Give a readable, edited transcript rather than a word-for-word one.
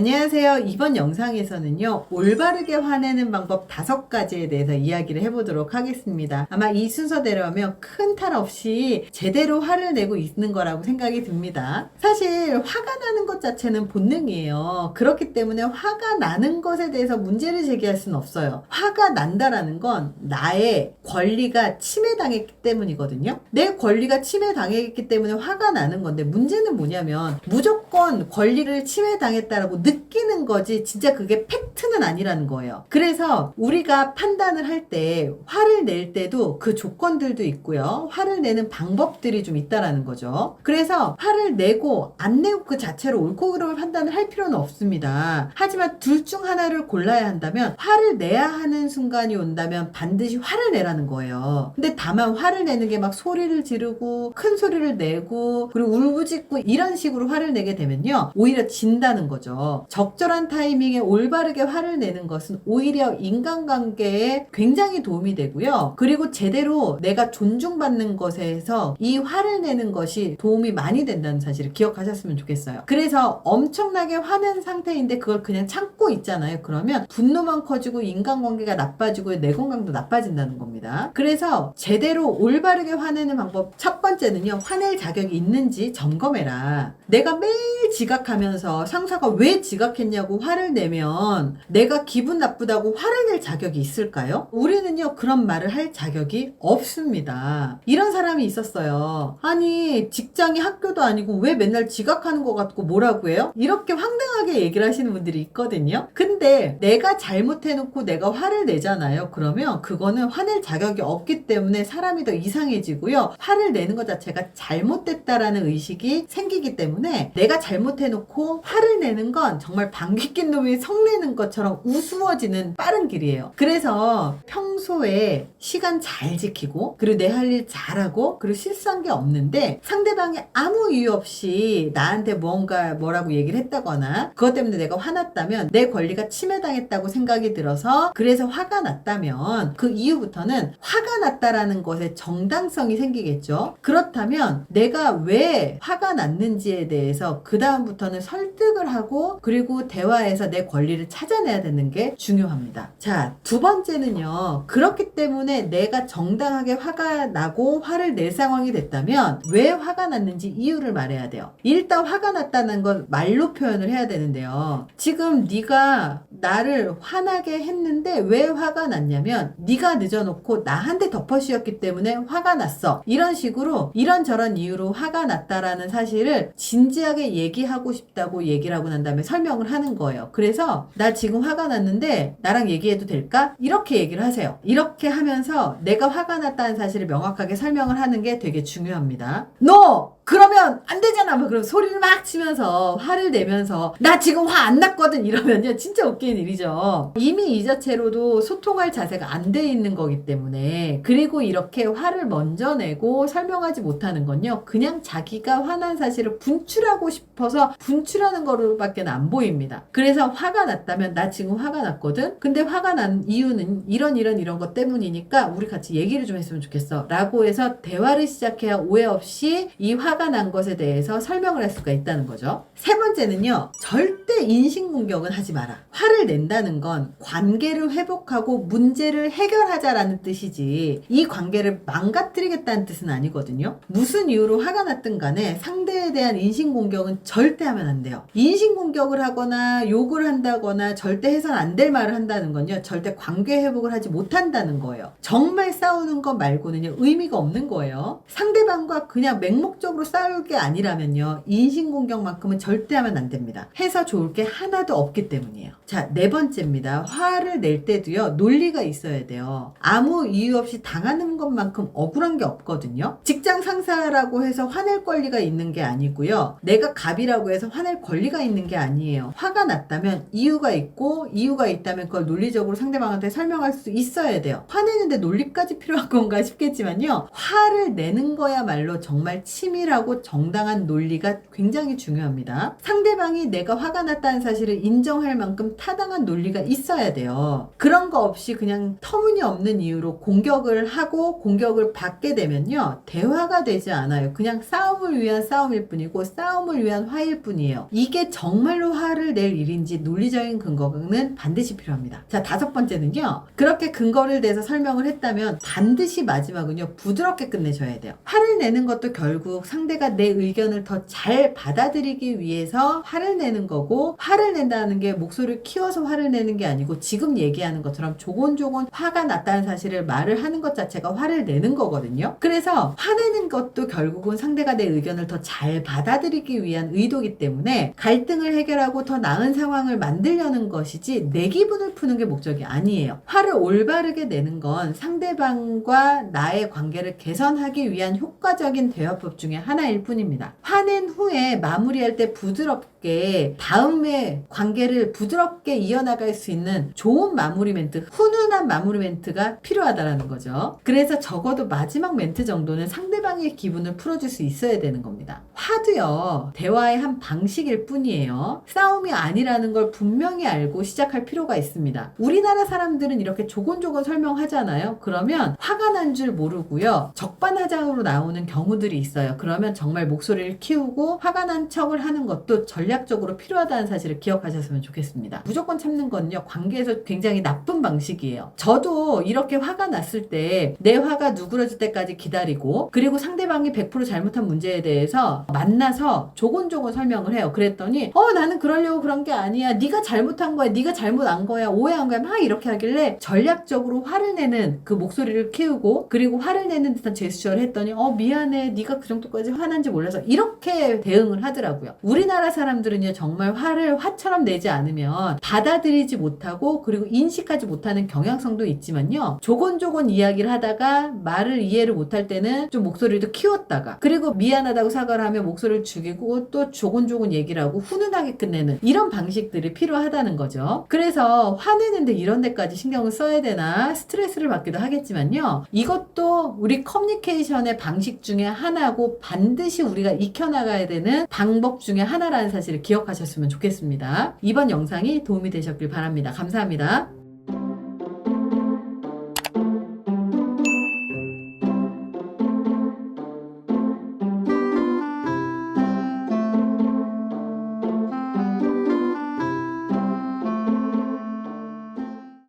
안녕하세요. 이번 영상에서는요, 올바르게 화내는 방법 5가지에 대해서 이야기를 해보도록 하겠습니다. 아마 이 순서대로 하면 큰 탈 없이 제대로 화를 내고 있는 거라고 생각이 듭니다. 사실 화가 나는 것 자체는 본능이에요. 그렇기 때문에 화가 나는 것에 대해서 문제를 제기할 수는 없어요. 화가 난다라는 건 나의 권리가 침해당했기 때문이거든요. 내 권리가 침해당했기 때문에 화가 나는 건데, 문제는 뭐냐면 무조건 권리를 침해당했다라고 느끼는 거지 진짜 그게 팩트는 아니라는 거예요. 그래서 우리가 판단을 할 때 화를 낼 때도 그 조건들도 있고요. 화를 내는 방법들이 좀 있다라는 거죠. 그래서 화를 내고 안 내고 그 자체로 옳고 그름을 판단을 할 필요는 없습니다. 하지만 둘 중 하나를 골라야 한다면 화를 내야 하는 순간이 온다면 반드시 화를 내라는 거예요. 근데 다만 화를 내는 게 막 소리를 지르고 큰 소리를 내고 그리고 울부짖고 이런 식으로 화를 내게 되면요, 오히려 진다는 거죠. 적절한 타이밍에 올바르게 화를 내는 것은 오히려 인간관계에 굉장히 도움이 되고요. 그리고 제대로 내가 존중받는 것에서 이 화를 내는 것이 도움이 많이 된다는 사실을 기억하셨으면 좋겠어요. 그래서 엄청나게 화낸 상태인데 그걸 그냥 참고 있잖아요. 그러면 분노만 커지고 인간관계가 나빠지고 내 건강도 나빠진다는 겁니다. 그래서 제대로 올바르게 화내는 방법 첫 번째는요, 화낼 자격이 있는지 점검해라. 내가 매일 지각하면서 상사가 왜 지각했냐고 화를 내면 내가 기분 나쁘다고 화를 낼 자격이 있을까요? 우리는요, 그런 말을 할 자격이 없습니다. 이런 사람이 있었어요. 아니, 직장이 학교도 아니고 왜 맨날 지각하는 것 같고 뭐라고 해요? 이렇게 황당하게 얘기를 하시는 분들이 있거든요. 근데 내가 잘못해놓고 내가 화를 내잖아요. 그러면 그거는 화낼 자격이 없기 때문에 사람이 더 이상해지고요. 화를 내는 것 자체가 잘못됐다라는 의식이 생기기 때문에 내가 잘못해놓고 화를 내는 건 정말 방귀 낀 놈이 성내는 것처럼 우스워지는 빠른 길이에요. 그래서 평소에 시간 잘 지키고 그리고 내 할 일 잘하고 그리고 실수한 게 없는데 상대방이 아무 이유 없이 나한테 뭐라고 얘기를 했다거나 그것 때문에 내가 화났다면 내 권리가 침해당했다고 생각이 들어서 그래서 화가 났다면 그 이후부터는 화가 났다라는 것에 정당성이 생기겠죠. 그렇다면 내가 왜 화가 났는지에 대해서 그 다음부터는 설득을 하고 그리고 대화에서 내 권리를 찾아내야 되는 게 중요합니다. 자, 두 번째는요, 그렇기 때문에 내가 정당하게 화가 나고 화를 낼 상황이 됐다면 왜 화가 났는지 이유를 말해야 돼요. 일단 화가 났다는 걸 말로 표현을 해야 되는데요. 지금 네가 나를 화나게 했는데 왜 화가 났냐면 네가 늦어놓고 나한테 덮어씌웠기 때문에 화가 났어. 이런 식으로 이런저런 이유로 화가 났다라는 사실을 진지하게 얘기하고 싶다고 얘기를 하고 난 다음에 설명을 하는 거예요. 그래서 나 지금 화가 났는데 나랑 얘기해도 될까? 이렇게 얘기를 하세요. 이렇게 하면서 내가 화가 났다는 사실을 명확하게 설명을 하는 게 되게 중요합니다. 너! 그러면 안 되잖아. 뭐 그럼 소리를 막 치면서 화를 내면서 나 지금 화 안 났거든 이러면요, 진짜 웃기는 일이죠. 이미 이 자체로도 소통할 자세가 안 돼 있는 거기 때문에. 그리고 이렇게 화를 먼저 내고 설명하지 못하는 건요, 그냥 자기가 화난 사실을 분출하고 싶어서 분출하는 거로밖에 안 보입니다. 그래서 화가 났다면 나 지금 화가 났거든. 근데 화가 난 이유는 이런 것 때문이니까 우리 같이 얘기를 좀 했으면 좋겠어 라고 해서 대화를 시작해야 오해 없이 이 화가 난 것에 대해서 설명을 할 수가 있다는 거죠. 세 번째는요, 절대 인신공격은 하지 마라. 화를 낸다는 건 관계를 회복하고 문제를 해결하자라는 뜻이지 이 관계를 망가뜨리겠다는 뜻은 아니거든요. 무슨 이유로 화가 났든 간에 상대에 대한 인신공격은 절대 하면 안 돼요. 인신공격을 하거나 욕을 한다거나 절대 해서는 안 될 말을 한다는 건요, 절대 관계 회복을 하지 못한다는 거예요. 정말 싸우는 것 말고는요, 의미가 없는 거예요. 상대방과 그냥 맹목적으로 싸울 게 아니라면요, 인신공격만큼은 절대 하면 안 됩니다. 해서 좋을 게 하나도 없기 때문이에요. 자, 네 번째입니다. 화를 낼 때도요, 논리가 있어야 돼요. 아무 이유 없이 당하는 것만큼 억울한 게 없거든요. 직장 상사라고 해서 화낼 권리가 있는 게 아니고요, 내가 갑이라고 해서 화낼 권리가 있는 게 아니에요. 화가 났다면 이유가 있고 이유가 있다면 그걸 논리적으로 상대방한테 설명할 수 있어야 돼요. 화내는데 논리까지 필요한 건가 싶겠지만요, 화를 내는 거야말로 정말 치밀한 엄밀하고 정당한 논리가 굉장히 중요합니다. 상대방이 내가 화가 났다는 사실을 인정할 만큼 타당한 논리가 있어야 돼요. 그런 거 없이 그냥 터무니없는 이유로 공격을 하고 공격을 받게 되면요, 대화가 되지 않아요. 그냥 싸움을 위한 싸움일 뿐이고 싸움을 위한 화일 뿐이에요. 이게 정말로 화를 낼 일인지 논리적인 근거는 반드시 필요합니다. 자, 5번째는요, 그렇게 근거를 대서 설명을 했다면 반드시 마지막은요, 부드럽게 끝내줘야 돼요. 화를 내는 것도 결국 상대가 내 의견을 더 잘 받아들이기 위해서 화를 내는 거고, 화를 낸다는 게 목소리를 키워서 화를 내는 게 아니고 지금 얘기하는 것처럼 조곤조곤 화가 났다는 사실을 말을 하는 것 자체가 화를 내는 거거든요. 그래서 화내는 것도 결국은 상대가 내 의견을 더 잘 받아들이기 위한 의도이기 때문에 갈등을 해결하고 더 나은 상황을 만들려는 것이지 내 기분을 푸는 게 목적이 아니에요. 화를 올바르게 내는 건 상대방과 나의 관계를 개선하기 위한 효과적인 대화법 중에 하나일 뿐입니다. 화낸 후에 마무리할 때 부드럽게 다음에 관계를 부드럽게 이어나갈 수 있는 좋은 마무리 멘트, 훈훈한 마무리 멘트가 필요하다라는 거죠. 그래서 적어도 마지막 멘트 정도는 상대방의 기분을 풀어줄 수 있어야 되는 겁니다. 화도요, 대화의 한 방식일 뿐이에요. 싸움이 아니라는 걸 분명히 알고 시작할 필요가 있습니다. 우리나라 사람들은 이렇게 조곤조곤 설명하잖아요. 그러면 화가 난 줄 모르고요, 적반하장으로 나오는 경우들이 있어요. 그러면 정말 목소리를 키우고 화가 난 척을 하는 것도 전략적으로 필요하다는 사실을 기억하셨으면 좋겠습니다. 무조건 참는 거는요, 관계에서 굉장히 나쁜 방식이에요. 저도 이렇게 화가 났을 때 내 화가 누그러질 때까지 기다리고, 그리고 상대방이 100% 잘못한 문제에 대해서 만나서 조곤조곤 설명을 해요. 그랬더니 나는 그러려고 그런 게 아니야, 네가 잘못한 거야, 네가 잘못한 거야, 오해한 거야, 막 이렇게 하길래 전략적으로 화를 내는 그 목소리를 키우고, 그리고 화를 내는 듯한 제스처를 했더니 미안해, 네가 그 정도까지 화난지 몰라서, 이렇게 대응을 하더라고요. 우리나라 사람들은요, 정말 화를 화처럼 내지 않으면 받아들이지 못하고 그리고 인식하지 못하는 경향성도 있지만요, 조곤조곤 이야기를 하다가 말을 이해를 못할 때는 좀 목소리도 키웠다가, 그리고 미안하다고 사과를 하면 목소리를 죽이고 또 조곤조곤 얘기를 하고 훈훈하게 끝내는 이런 방식들이 필요하다는 거죠. 그래서 화내는데 이런 데까지 신경을 써야 되나 스트레스를 받기도 하겠지만요, 이것도 우리 커뮤니케이션의 방식 중에 하나고 반드시 우리가 익혀나가야 되는 방법 중에 하나라는 사실을 기억하셨으면 좋겠습니다. 이번 영상이 도움이 되셨길 바랍니다. 감사합니다.